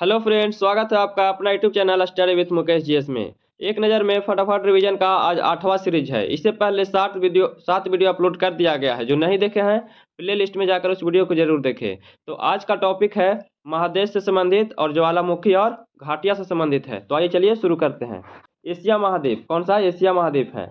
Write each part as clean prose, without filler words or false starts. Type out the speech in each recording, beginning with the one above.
Hello friends, स्वागत है आपका अपना YouTube channel study with Mukesh GS में। एक नज़र में फटाफट रिवीजन का आज 8वां सीरीज है। इससे पहले 7 वीडियो अपलोड कर दिया गया है। जो नहीं देखे हैं प्ले लिस्ट में जाकर उस वीडियो को जरूर देखें। तो आज का टॉपिक है महादेश से संबंधित और ज्वालामुखी और घाटिया से संबंधित है। तो आइए चलिए शुरू करते हैं। एशिया महाद्वीप कौन सा एशिया महाद्वीप है?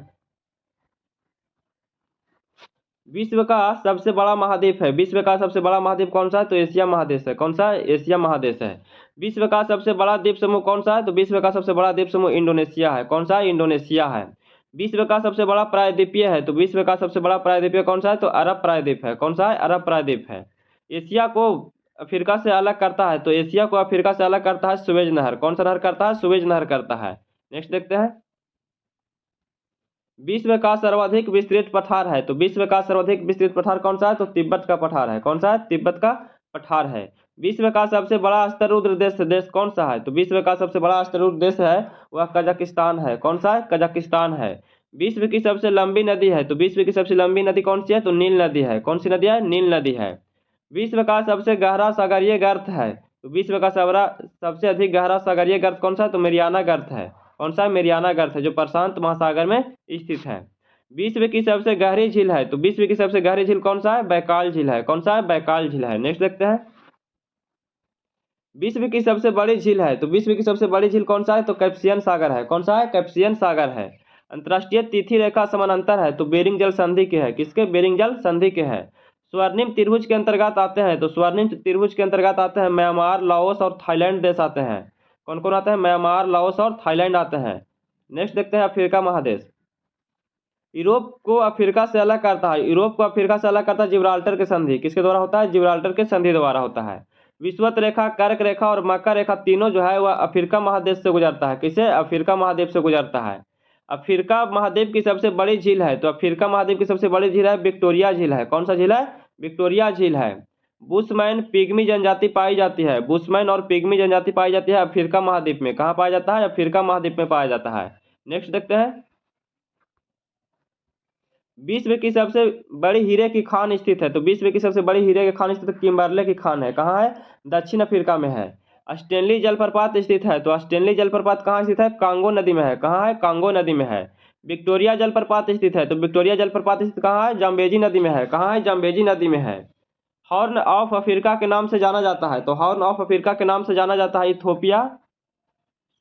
विश्व का सबसे बड़ा महाद्वीप है। विश्व का सबसे बड़ा महाद्वीप कौन सा है? तो एशिया महादेश है। कौन सा? एशिया महादेश है। विश्व का सबसे बड़ा द्वीप समूह कौन सा है? तो विश्व का सबसे बड़ा द्वीप समूह इंडोनेशिया है। कौन सा है? इंडोनेशिया है। विश्व का सबसे बड़ा प्रायद्वीपीय है। तो विश्व का सबसे बड़ा प्रायद्वीपीय कौन सा है? तो अरब प्रायद्वीप है। कौन सा है? अरब प्रायद्वीप है। एशिया को अफ्रीका से अलग करता है। तो एशिया को अफ्रीका से अलग करता है सुएज नहर। कौन सा नहर करता है? सुएज नहर करता है। नेक्स्ट देखते हैं। विश्व का सर्वाधिक विस्तृत पठार है। तो विश्व का सर्वाधिक विस्तृत पठार कौन सा है? तो तिब्बत का पठार है। कौन सा है? तिब्बत का पठार है। विश्व का सबसे बड़ा स्तरोत्र देश कौन सा है? तो विश्व का सबसे बड़ा स्तरोत्र देश है वह कजाकिस्तान है। कौन सा है? कजाकिस्तान है। विश्व की सबसे लंबी नदी है। तो विश्व की सबसे लंबी नदी कौन सी है? तो नील नदी है। कौन सी नदी है? नील नदी है। विश्व का सबसे गहरा सागरीय गर्त है। तो विश्व का सबसे अधिक गहरा सागरीय गर्त कौन सा है? तो मेरियाना गर्त है। कौन सा? मेरियाना गर्त है, जो प्रशांत महासागर में स्थित है। विश्व की सबसे गहरी झील है। तो विश्व की सबसे गहरी झील कौन सा है? बैकाल झील है। कौन सा है? बैकाल झील है। नेक्स्ट देखते हैं। विश्व की सबसे बड़ी झील है। तो विश्व की सबसे बड़ी झील कौन सा है? तो कैप्सियन सागर है। कौन सा है? कैप्सियन सागर है। अंतर्राष्ट्रीय तिथि रेखा समानांतर है। तो बेरिंग जल संधि के है। किसके? बेरिंग जल संधि के है। स्वर्णिम त्रिभुज के अंतर्गत आते हैं। तो स्वर्णिम त्रिभुज के अंतर्गत आते हैं म्यांमार, लाओस और थाईलैंड देश आते हैं। कौन कौन आते हैं? म्यांमार, लाओस और थाईलैंड आते हैं। नेक्स्ट देखते हैं अफ्रीका महादेश। यूरोप को अफ्रीका से अलग करता है। यूरोप को अफ्रीका से अलग करता है जिब्राल्टर के संधि। किसके द्वारा होता है? जिब्राल्टर के संधि द्वारा होता है। विषुवत रेखा, कर्क रेखा और मकर रेखा तीनों जो है वह अफ्रीका महादेश से गुजरता है। किसे? अफ्रीका महाद्वीप से गुजरता है। अफ्रीका महाद्वीप की सबसे बड़ी झील है। तो अफ्रीका महाद्वीप की सबसे बड़ी झील है विक्टोरिया झील है। कौन सा झील है? विक्टोरिया झील है। बुशमैन पिग्मी जनजाति पाई जाती है। बुशमैन और पिग्मी जनजाति पाई जाती है अफ्रीका महाद्वीप में। कहाँ पाया जाता है? अफ्रीका महाद्वीप में पाया जाता है। नेक्स्ट देखते हैं। विश्व की सबसे बड़ी हीरे की खान स्थित है। तो विश्व की सबसे बड़ी हीरे की खान स्थित किम्बरले की खान है। कहाँ है? दक्षिण अफ्रीका में है। स्टेनली जलप्रपात स्थित है। तो स्टेनली जलप्रपात कहाँ स्थित है? कांगो नदी में है। कहाँ है? कांगो नदी में है। विक्टोरिया जलप्रपात स्थित है। तो विक्टोरिया जलप्रपात स्थित कहाँ है? जाम्बेजी नदी में है। कहाँ है? जाम्बेजी नदी में है। हॉर्न ऑफ अफ्रीका के नाम से जाना जाता है। तो हॉर्न ऑफ अफ्रीका के नाम से जाना जाता है इथोपिया,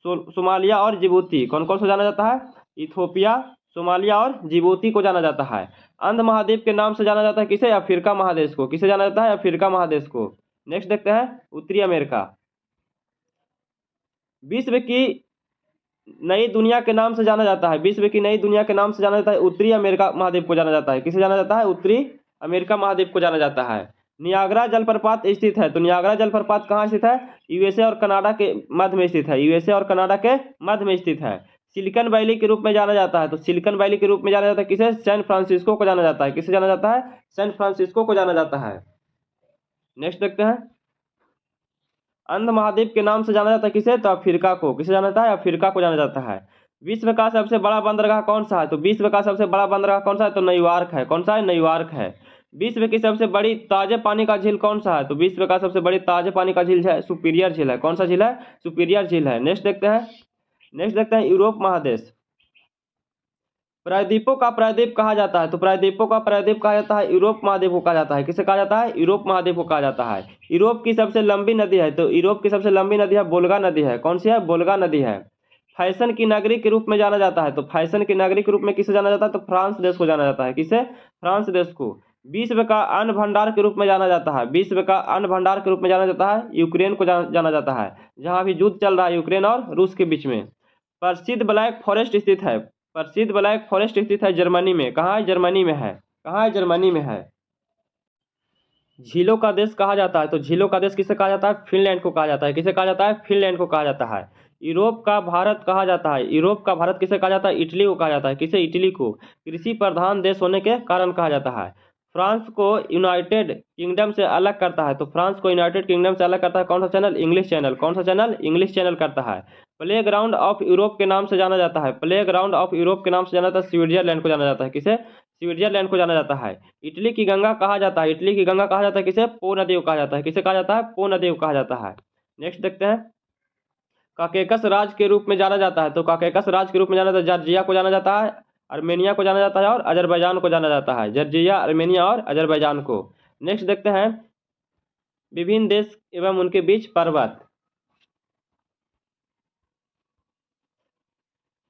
सोमालिया और जिबूती। कौन कौन सा जाना जाता है? इथोपिया, सोमालिया और जिबूती को जाना जाता है। अंध महाद्वीप के नाम से जाना जाता है किसे? अफ्रीका महादेश को। किसे जाना जाता है? अफ्रीका महादेश को। नेक्स्ट देखते हैं उत्तरी अमेरिका। विश्व की नई दुनिया के नाम से जाना जाता है। विश्व की नई दुनिया के नाम से जाना जाता है उत्तरी अमेरिका महाद्वीप को जाना जाता है। किसे जाना जाता है? उत्तरी अमेरिका महाद्वीप को जाना जाता है। नियाग्रा जलप्रपात स्थित है। तो नियाग्रा जलप्रपात कहाँ स्थित है? यूएसए और कनाडा के मध्य में स्थित है। यूएसए और कनाडा के मध्य में स्थित है। सिलिकन वैली के रूप में जाना जाता है। तो सिलिकन वैली के रूप में जाना जाता है किसे? सैन फ्रांसिस्को को जाना जाता है। किसे जाना जाता है? सैन फ्रांसिस्को को जाना जाता है। नेक्स्ट देखते हैं। अंध महाद्वीप के नाम से जाना जाता है किसे? तो अफ्रीका को। किसे जाना जाता है? अफ्रीका को जाना जाता है। विश्व का सबसे बड़ा बंदरगाह कौन सा है? तो विश्व का सबसे बड़ा बंदरगाह कौन सा है? तो न्यूयॉर्क है। कौन सा है? न्यूयॉर्क है। विश्व की सबसे बड़ी ताजे पानी का झील कौन सा है? तो विश्व का सबसे बड़ी ताजे पानी का झील है सुपीरियर झील है। कौन सा झील है? सुपीरियर झील है। नेक्स्ट देखते हैं। नेक्स्ट देखते हैं यूरोप महादेश। प्रायद्वीपों का प्रायद्वीप कहा जाता है। तो प्रायद्वीपों का प्रायद्वीप कहा जाता है यूरोप महाद्वीप को कहा जाता है। किसे कहा जाता है? यूरोप महाद्वीप को कहा जाता है। यूरोप की सबसे लंबी नदी है। तो यूरोप की सबसे लंबी नदी है बोल्गा नदी है। कौन सी है? बोल्गा नदी है। फैशन की नगरी के रूप में जाना जाता है। तो फैशन की नगरी के रूप में किसे जाना जाता है? तो फ्रांस देश को जाना जाता है। किसे? फ्रांस देश को। विश्व का अन्न भंडार के रूप में जाना जाता है। विश्व का अन्न भंडार के रूप में जाना जाता है यूक्रेन को जाना जाता है, जहां अभी युद्ध चल रहा है यूक्रेन और रूस के बीच में। प्रसिद्ध ब्लैक फॉरेस्ट स्थित है। प्रसिद्ध ब्लैक फॉरेस्ट स्थित है जर्मनी में। कहाँ है? जर्मनी में है। कहाँ है? जर्मनी में है। झीलों का देश कहा जाता है। तो झीलों का देश किसे कहा जाता है? फिनलैंड को कहा जाता है। किसे कहा जाता है? फिनलैंड को कहा जाता है। यूरोप का भारत कहा जाता है। यूरोप का भारत किसे कहा जाता है? इटली को कहा जाता है। किसे? इटली को। कृषि प्रधान देश होने के कारण कहा जाता है। फ्रांस को यूनाइटेड किंगडम से अलग करता है। तो फ्रांस को यूनाइटेड किंगडम से अलग करता है कौन सा चैनल? English channel. कौन सा चैनल? इंग्लिश चैनल करता है। प्ले ग्राउंड ऑफ यूरोप के नाम से जाना जाता है। प्ले ग्राउंड ऑफ यूरोप के नाम से जाना जाता है स्विट्जरलैंड को जाना जाता है। किसे? स्विट्जरलैंड को जाना जाता है। इटली की गंगा कहा जाता है। इटली की गंगा कहा जाता है किसे? पो नदी को कहा जाता है। किसे कहा जाता है? पो नदी को कहा जाता है। नेक्स्ट देखते हैं। काकेकस राज्य के रूप में जाना जाता है, तो काकेकस राज्य के रूप में जाना जाता है जॉर्जिया को जाना जाता है, आर्मेनिया को जाना जाता है और अजरबैजान को जाना जाता है, जॉर्जिया, आर्मेनिया और अजरबैजान को। नेक्स्ट देखते हैं विभिन्न देश एवं उनके बीच पर्वत।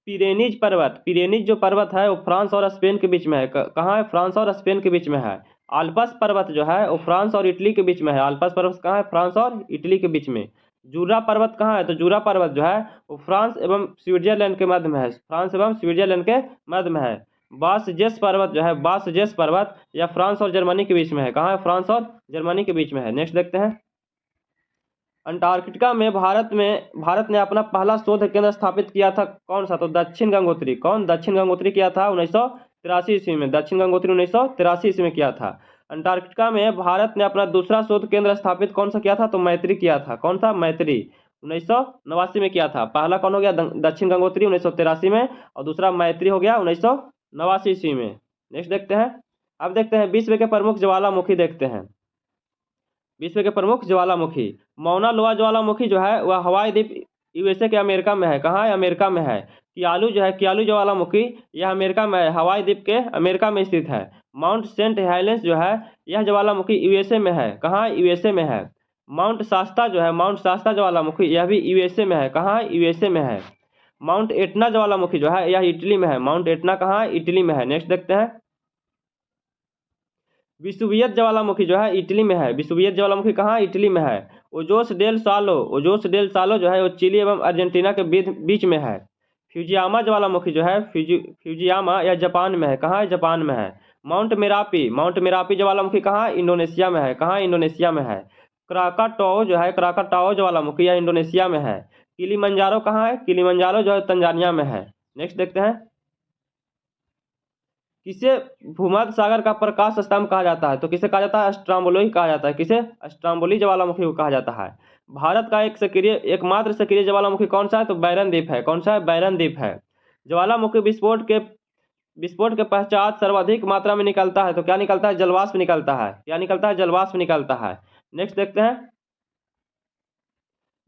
पिरेनीज पर्वत, पिरेनीज जो पर्वत है वो फ्रांस और स्पेन के बीच में है। कहाँ है? फ्रांस और स्पेन के बीच में है। आल्पस पर्वत जो है वो फ्रांस और इटली के बीच में है। आल्पस पर्वत कहाँ है? फ्रांस और इटली के बीच में। जूरा पर्वत कहाँ है? तो जूरा पर्वत जो है वो फ्रांस एवं स्विट्जरलैंड के मध्य में है। फ्रांस एवं स्विट्जरलैंड के मध्य में है। बासजेस पर्वत जो है, बासजेस पर्वत यह फ्रांस और जर्मनी के बीच में है। कहाँ है? फ्रांस और जर्मनी के बीच में है। नेक्स्ट देखते हैं अंटार्कटिका में भारत ने अपना पहला शोध केंद्र स्थापित किया था, कौन सा? तो दक्षिण गंगोत्री। कौन? दक्षिण गंगोत्री किया था 1983 ईस्वी में। दक्षिण गंगोत्री 1983 ईस्वी में किया था। अंटार्कटिका में भारत ने अपना दूसरा शोध केंद्र स्थापित कौन सा किया था? तो मैत्री किया था। कौन सा? मैत्री 1989 में किया था। पहला कौन हो गया? दक्षिण गंगोत्री 1983 में, और दूसरा मैत्री हो गया 1989 ईस्वी में। नेक्स्ट देखते हैं, अब देखते हैं विश्व के प्रमुख ज्वालामुखी देखते हैं। विश्व के प्रमुख ज्वालामुखी, मौना लोआ ज्वालामुखी जो है वह हवाई द्वीप यूएसए के अमेरिका में है। कहाँ है? अमेरिका में है। कियालू जो है, कियालू ज्वालामुखी यह अमेरिका में है, हवाई द्वीप के अमेरिका में स्थित है। माउंट सेंट हेलेंस जो है यह ज्वालामुखी यूएसए में है। कहाँ है? यूएसए में है। माउंट शास्ता जो है, माउंट शास्ता ज्वालामुखी यह भी यूएसए में है। कहाँ है? यूएसए में है। माउंट एटना ज्वालामुखी जो है यह इटली में है। माउंट एटना कहाँ है? इटली में है। नेक्स्ट देखते हैं विसुवियत ज्वालामुखी जो है इटली में है। विसुवियत ज्वालामुखी कहाँ? इटली में है। ओजोस डेल सालो, ओजोस डेल सालो जो है वो चिली एवं अर्जेंटीना के बीच में है। फ्यूजियामा ज्वालामुखी जो है, फ्यूजियामा या जापान में है। कहाँ है? जापान में है। माउंट मेरापी, माउंट मेरापी ज्वालामुखी कहाँ? इंडोनेशिया में है। कहाँ? इंडोनेशिया में है। क्राकाटो जो है, क्राकाटाओ ज्वालामुखी यह इंडोनेशिया में है। किलीमंजारो कहाँ है? किलीमंजारो जो है तंजानिया में है। नेक्स्ट देखते हैं किसे भूमध्य सागर का प्रकाश स्तंभ कहा जाता है? तो किसे कहा जाता है? स्ट्राम्बोली कहा जाता है। किसे? स्ट्राम्बोली ज्वालामुखी को कहा जाता है। भारत का एकमात्र सक्रिय ज्वालामुखी कौन सा है? तो बैरन द्वीप है। कौन सा है? बैरन द्वीप है। ज्वालामुखी विस्फोट के पश्चात सर्वाधिक मात्रा में निकलता है, तो क्या निकलता है? जलवाष्प निकलता है। क्या निकलता है? जलवाष्प निकलता है। नेक्स्ट देखते हैं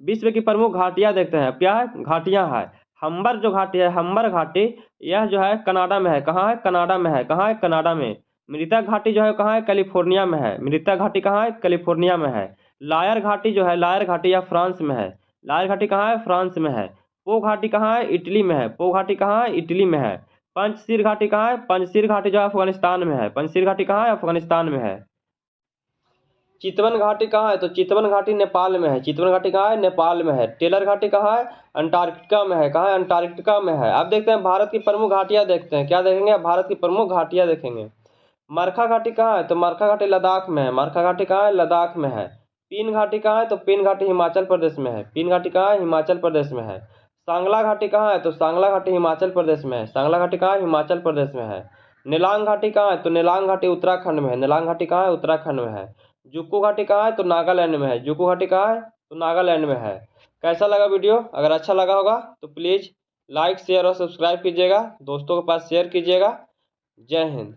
विश्व की प्रमुख घाटियां देखते हैं। क्या है? घाटियां है। हम्बर जो घाटी है, हम्बर घाटी यह जो है कनाडा में है। कहाँ है? कनाडा में है। कहाँ है? कनाडा में। मृतक घाटी जो है कहाँ है? कैलिफोर्निया में है। मृतक घाटी कहाँ है? कैलिफोर्निया में है। लायर घाटी जो है, लायर घाटी यह फ्रांस में है। लायर घाटी कहाँ है? फ्रांस में है। पो घाटी कहाँ है? इटली में है। पो घाटी कहाँ है? इटली में है। पंचशीर घाटी कहाँ है? पंचशीर घाटी जो है अफगानिस्तान में है। पंचशीर घाटी कहाँ है? अफगानिस्तान में है। चितवन घाटी कहाँ है? तो चितवन घाटी नेपाल में है। चितवन घाटी कहाँ है? नेपाल में है। टेलर घाटी कहाँ है? अंटार्कटिका में है। कहाँ है? अंटार्कटिका में है। अब देखते हैं भारत की प्रमुख घाटियां देखते हैं। क्या देखेंगे? भारत की प्रमुख घाटियां देखेंगे। मरखा घाटी कहाँ है? तो मरखा घाटी लद्दाख में है। मरखा घाटी कहाँ है? लद्दाख में है। पीन घाटी कहाँ है? तो पीन घाटी हिमाचल प्रदेश में है। पीन घाटी कहाँ है? हिमाचल प्रदेश में है। सांगला घाटी कहाँ है? तो सांगला घाटी हिमाचल प्रदेश में है। सांगला घाटी कहाँ है? हिमाचल प्रदेश में है। नेलांग घाटी कहाँ है? तो नेलांग घाटी उत्तराखंड में है। नेलांग घाटी कहाँ है? उत्तराखंड में है। जुक्को घाटी कहाँ है? तो नागालैंड में है। जुक्को घाटी कहाँ है? तो नागालैंड में है। कैसा लगा वीडियो? अगर अच्छा लगा होगा तो प्लीज़ लाइक शेयर और सब्सक्राइब कीजिएगा, दोस्तों के पास शेयर कीजिएगा। जय हिंद।